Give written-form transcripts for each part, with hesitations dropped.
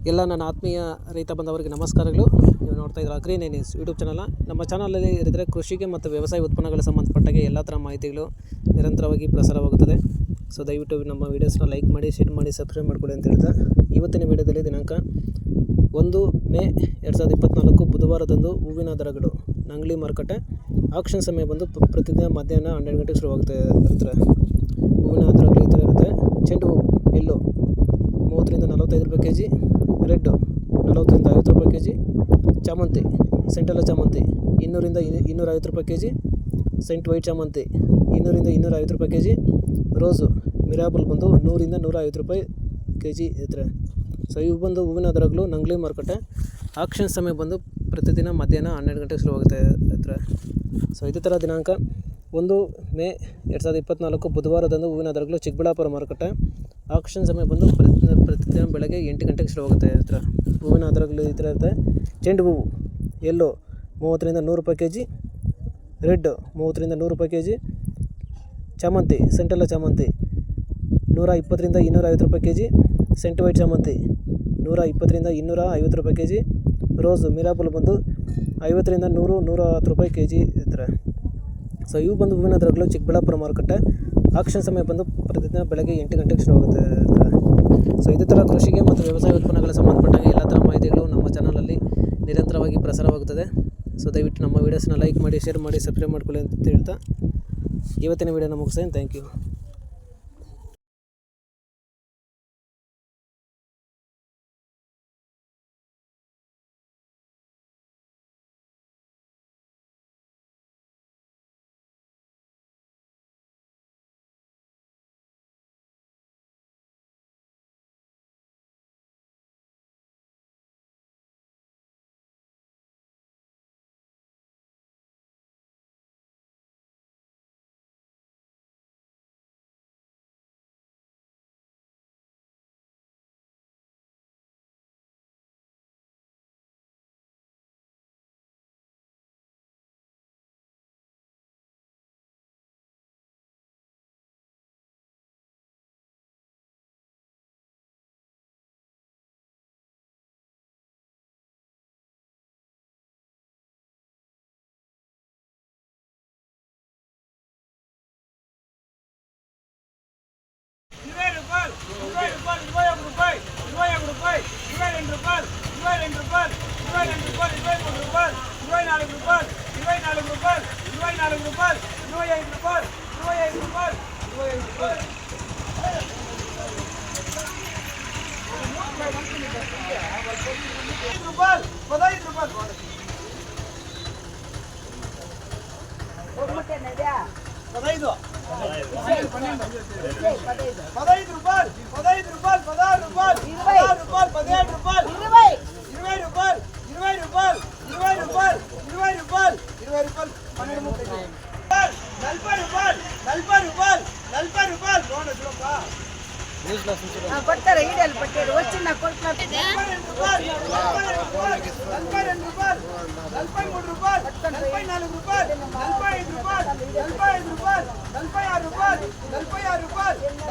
ಎಲ್ಲ ನನ್ನ ಆತ್ಮೀಯ ರೈತ ಬಂದವರಿಗೆ ನಮಸ್ಕಾರಗಳು. ನೀವು ನೋಡ್ತಾ ಇದ್ದೀರಾ ಅಗ್ರಿ ನ್ಯೂಸ್ ಯೂಟ್ಯೂಬ್ ಚಾನಲ್. ನಮ್ಮ ಚಾನಲಲ್ಲಿ ಇರಿದ್ರೆ ಕೃಷಿಗೆ ಮತ್ತು ವ್ಯವಸಾಯ ಉತ್ಪನ್ನಗಳಿಗೆ ಸಂಬಂಧಪಟ್ಟಾಗೆ ಎಲ್ಲ ಥರ ಮಾಹಿತಿಗಳು ನಿರಂತರವಾಗಿ ಪ್ರಸಾರವಾಗುತ್ತದೆ. ಸೊ ದಯವಿಟ್ಟು ನಮ್ಮ ವೀಡಿಯೋಸ್ನ ಲೈಕ್ ಮಾಡಿ, ಶೇರ್ ಮಾಡಿ, ಸಬ್ಸ್ಕ್ರೈಬ್ ಮಾಡ್ಕೊಳ್ಳಿ ಅಂತ ಹೇಳ್ತಾ ಇವತ್ತಿನ ವೀಡಿಯೋದಲ್ಲಿ ದಿನಾಂಕ 1 ಮೇ 2024 ಬುಧವಾರದಂದು ಹೂವಿನ ದರಗಳು ನಂಗ್ಲಿ ಮಾರುಕಟ್ಟೆ ಆಕ್ಷನ್ ಸಮಯ ಬಂದು ಪ್ರತಿದಿನ ಮಧ್ಯಾಹ್ನ 12 ಗಂಟೆಗೆ ಶುರುವಾಗುತ್ತೆ ಇರ್ತಾರೆ. ಹೂವಿನ ದರಗಳು ಈ ಥರ ಇರುತ್ತೆ. ಚೆಂಡು ಹೂವು ಎಲ್ಲೋ 30 ರಿಂದ 45 ರೂಪಾಯಿ kg, ರೆಡ್ಡು 40 ರಿಂದ 50 ರೂಪಾಯಿ kg, ಚಾಮಂತಿ ಸೆಂಟೆಲ್ಲ ಚಾಮಂತಿ 200 ರಿಂದ 250 ರೂಪಾಯಿ kg, ಸೆಂಟ್ ವೈಟ್ ಚಾಮಂತಿ 200 ರಿಂದ 250 ರೂಪಾಯಿ kg, ರೋಸು ಮಿರಾಬಲ್ ಬಂದು 100 ರಿಂದ 150 ರೂಪಾಯಿ kg ಇದ್ರೆ. ಸೊ ಇವು ಬಂದು ಹೂವಿನ ದರಗಳು ನಂಗ್ಲಿ ಮಾರುಕಟ್ಟೆ ಆಕ್ಷನ್ ಸಮಯ ಬಂದು ಪ್ರತಿದಿನ ಮಧ್ಯಾಹ್ನ 12 ಗಂಟೆಗೆ ಶುರುವಾಗುತ್ತೆ ಇದ್ರೆ. ಸೊ ಇದೇ ಥರ ದಿನಾಂಕ 1 ಮೇ 2024 ಬುಧವಾರದಂದು ಹೂವಿನ ದರಗಳು ಚಿಕ್ಕಬಳ್ಳಾಪುರ ಮಾರುಕಟ್ಟೆ ಆಕ್ಷನ್ ಸಮಯ ಬಂದು ಪ್ರತಿದಿನ ಬೆಳಗ್ಗೆ 8 ಗಂಟೆಗೆ ಶುರುವಾಗುತ್ತೆ ಇದ್ರೆ. ಹೂವಿನ ದರಗಳು ಈ ಥರ ಇರುತ್ತೆ. ಚೆಂಡು ಹೂವು ಎಲ್ಲೋ 30 ರಿಂದ 100 ರೂಪಾಯಿ kg, ರೆಡ್ 30 ರಿಂದ 100 ರೂಪಾಯಿ kg, ಚಾಮಂತಿ ಸೆಂಟೆಲ್ಲ ಚಾಮಂತಿ 120 ರಿಂದ 250 ರೂಪಾಯಿ kg, ಸೆಂಟ್ ವೈಟ್ ಚಾಮಂತಿ 120 ರಿಂದ 250 ರೂಪಾಯಿ kg, ರೋಸು ಮಿರಾಬಲ್ ಬಂದು 50 ರಿಂದ 100-110 ರೂಪಾಯಿ kg ಇದ್ರೆ. ಸೊ ಇವು ಬಂದು ಹೂವಿನ ದರಗಳು ಚಿಕ್ಕಬಳ್ಳಾಪುರ ಮಾರುಕಟ್ಟೆ ಆಕ್ಷನ್ ಸಮಯ ಬಂದು ಪ್ರತಿದಿನ ಬೆಳಗ್ಗೆ 8 ಗಂಟೆಗೆ ಶುರುವಾಗುತ್ತೆ ಇರ್ತಾರೆ. ಸೊ ಇದೇ ಥರ ಕೃಷಿಗೆ ಮತ್ತು ವ್ಯವಸಾಯ ಉತ್ಪನ್ನಗಳ ಸಂಬಂಧಪಟ್ಟಾಗ ಎಲ್ಲ ಥರ ಮಾಹಿತಿಗಳು ನಮ್ಮ ಚಾನಲಲ್ಲಿ ನಿರಂತರವಾಗಿ ಪ್ರಸಾರವಾಗುತ್ತದೆ. ಸೊ ದಯವಿಟ್ಟು ನಮ್ಮ ವೀಡಿಯೋಸ್ನ ಲೈಕ್ ಮಾಡಿ, ಶೇರ್ ಮಾಡಿ, ಸಬ್ಸ್ಕ್ರೈಬ್ ಮಾಡ್ಕೊಳ್ಳಿ ಅಂತ ಹೇಳ್ತಾ ಇವತ್ತಿನ ವೀಡಿಯೋನ ಮುಗಿಸ್ತೇನೆ. Thank you. ಕೊಡ್ತಾರೆ ಈಡಲ್ಲಿ ಪಟ್ಟೇರು వచ్చిన ಕೊಡ್ತಾರೆ 42 ರೂಪಾಯಿ 43 ರೂಪಾಯಿ 44 ರೂಪಾಯಿ 45 ರೂಪಾಯಿ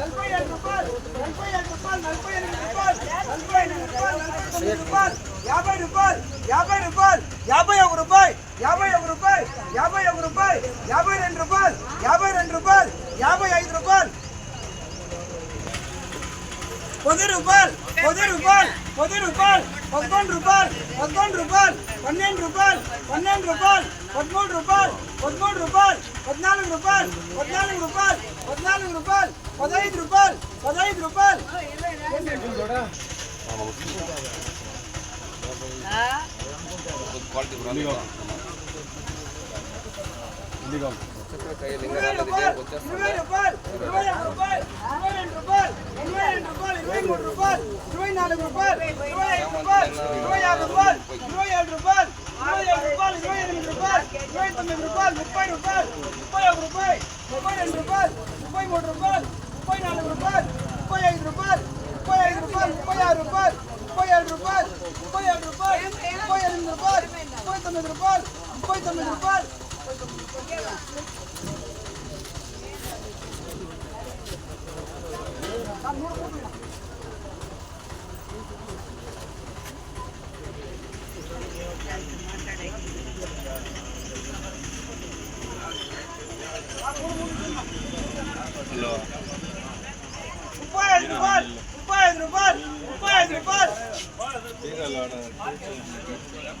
46 ರೂಪಾಯಿ 47 ರೂಪಾಯಿ 47 ರೂಪಾಯಿ 47 ರೂಪಾಯಿ 48 ರೂಪಾಯಿ 48 ರೂಪಾಯಿ 50 ರೂಪಾಯಿ 51 ರೂಪಾಯಿ 51 ರೂಪಾಯಿ 52 ರೂಪಾಯಿ 52 ರೂಪಾಯಿ 52 ರೂಪಾಯಿ 52 ರೂಪಾಯಿ 55 ರೂಪಾಯಿ 10 ರೂಪಾಯಿ 10 ರೂಪಾಯಿ 10 ರೂಪಾಯಿ 11 ರೂಪಾಯಿ 11 ರೂಪಾಯಿ 12 ರೂಪಾಯಿ 12 ರೂಪಾಯಿ 13 ರೂಪಾಯಿ 13 ರೂಪಾಯಿ 14 ರೂಪಾಯಿ 14 ರೂಪಾಯಿ 14 ರೂಪಾಯಿ 15 ರೂಪಾಯಿ 15 ರೂಪಾಯಿ 35 రూపాయలు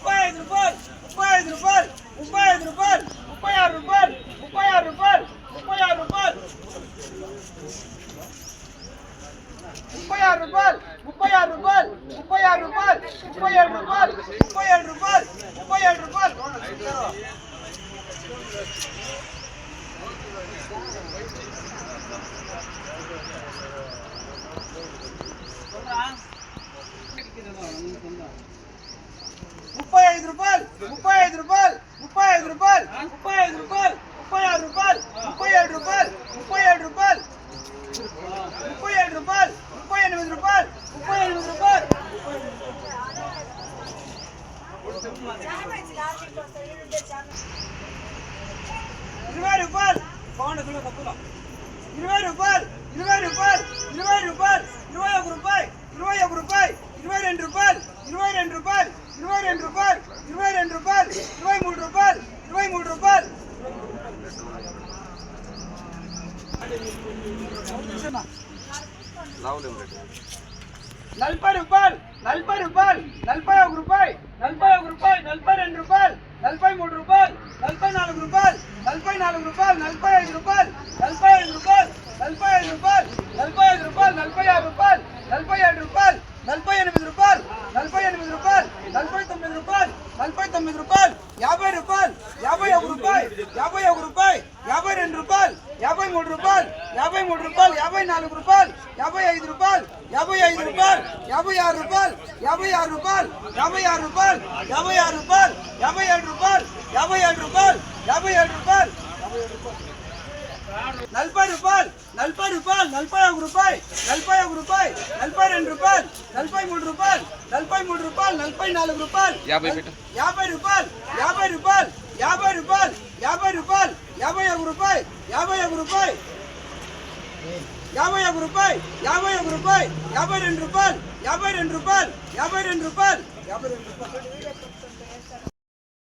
35 రూపాయలు 35 రూపాయలు 35 రూపాయలు 36 రూపాయలు 36 రూపాయలు 36 రూపాయలు 36 రూపాయలు 36 రూపాయలు 36 రూపాయలు 37 రూపాయలు 37 రూపాయలు 37 రూపాయలు 35 రూపాయలు 35 రూపాయలు 35 రూపాయలు 35 రూపాయలు 36 రూపాయలు 37 రూపాయలు 37 రూపాయలు 37 రూపాయలు 38 రూపాయలు 38 రూపాయలు 20 రూపాయలు బాగుండదు తక్కువ 20 రూపాయలు 20 రూపాయలు 20 రూపాయలు 21 రూపాయలు 21 రూపాయలు 22 రూపాయలు 22 రూపాయలు 22 రూపాయలు 22 రూపాయలు 23 రూపాయలు 23 రూపాయలు 40 రూపాయలు 40 రూపాయలు 41 రూపాయలు 41 రూపాయలు 42 రూపాయలు 43 రూపాయలు 44 రూపాయలు 44 రూపాయలు 45 రూపాయలు 45 రూపాయలు 45 రూపాయలు 45 రూపాయలు 46 రూపాయలు 47 రూపాయలు 48 రూపాయలు 48 రూపాయలు 49 రూపాయలు 49 రూపాయలు 50 రూపాయలు 51 రూపాయలు 51 రూపాయలు 52 రూపాయలు 53 రూపాయలు 53 రూపాయలు 54 రూపాయలు 55 రూపాయలు 55 రూపాయలు 56 రూపాయలు 56 రూపాయలు 56 రూపాయలు 56 రూపాయలు 57 రూపాయలు 57 రూపాయలు 57 రూపాయలు 40 రూపాయలు 40 రూపాయలు 41 రూపాయలు 41 రూపాయలు 42 రూపాయలు 43 రూపాయలు 43 రూపాయలు 44 రూపాయలు 50 రూపాయలు 50 రూపాయలు 50 రూపాయలు 50 రూపాయలు 51 రూపాయలు 51 రూపాయలు 51 రూపాయలు 51 రూపాయలు 52 రూపాయలు 52 రూపాయలు 52 రూపాయలు 52 రూపాయలు